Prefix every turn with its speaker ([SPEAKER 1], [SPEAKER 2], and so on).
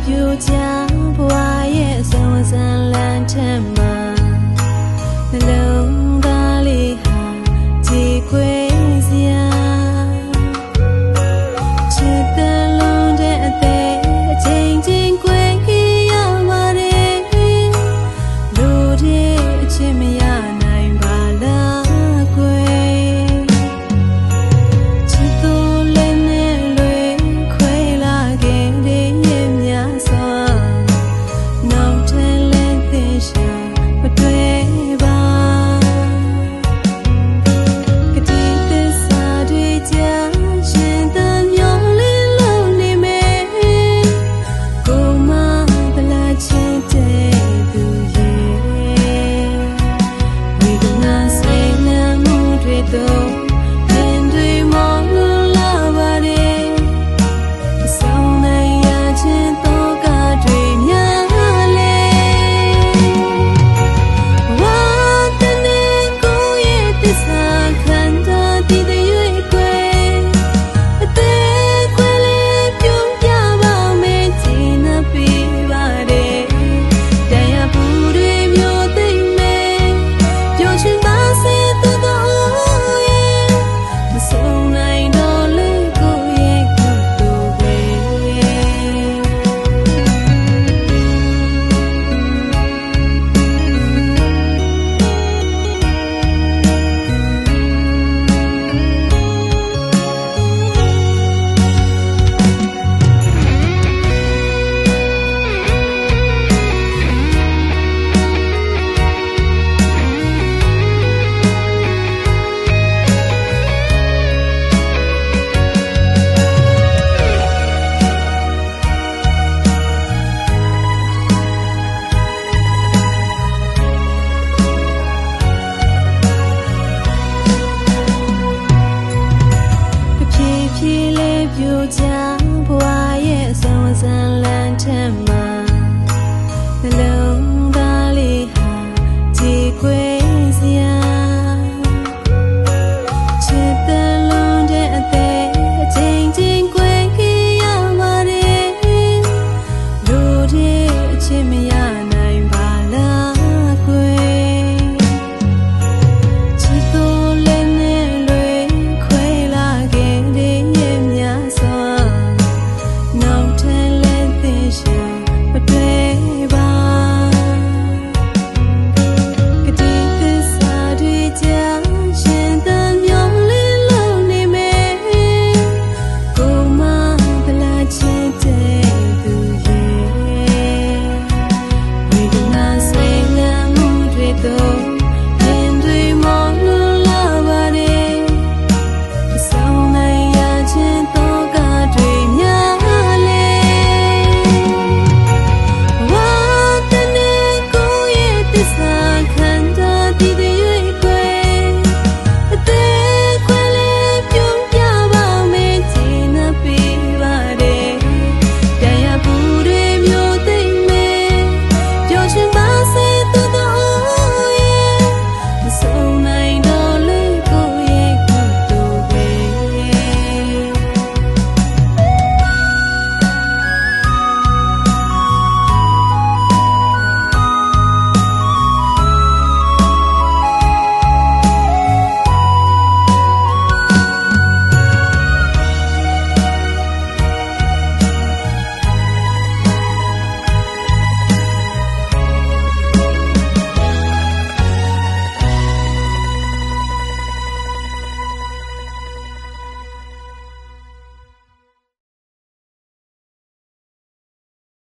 [SPEAKER 1] ပြူချဘွားရဲ့ဇဝဇန်လန်ထက်မှာနှလုံးသားလေးဟာကြည်ခွေစရာချစ်တဲ့လုံးတဲ့အသေးအချိန်ချင်းခွေရပါတယ်လူတွေအချစ်မရနိုင်ပါလားခွေချစ်သူလည်းနဲ့လွေခွေလာခဲ့တဲ့ရဲ့များစွာနောက်ထပ်လည်းသိရှာမတွေ့ပါကတိသစ္စာတွေကြားရှင်သန်မျောလင်းလို့နေမယ်ကိုမဗလာချစ်တဲ့သူရဲ့ဝေဒနာစိတ်နှမှုတွေတော့ရင်တွေမောင်းလာပါတယ်ဆောင်နိုင်ရခြင်းတော့ကတွေများလေဝါတနေကိုရဲ့သစ္စာခံတာတည်တဲ့ရွေးခွေအသေးခွေလေးပြုံးပြပါမယ်ချင်နာပေးပါတယ်တရားဘူးတွေမျိုးသိမ့်မယ်ပြောချင်ပါစေသူတို့ရဲ့မဆုံးနိုင်တော့လေကိုရဲ့ကုသိုလ်ပဲဖြည်းဖြည်းလေးပြူချဘွားရဲ့ဇဝဇန်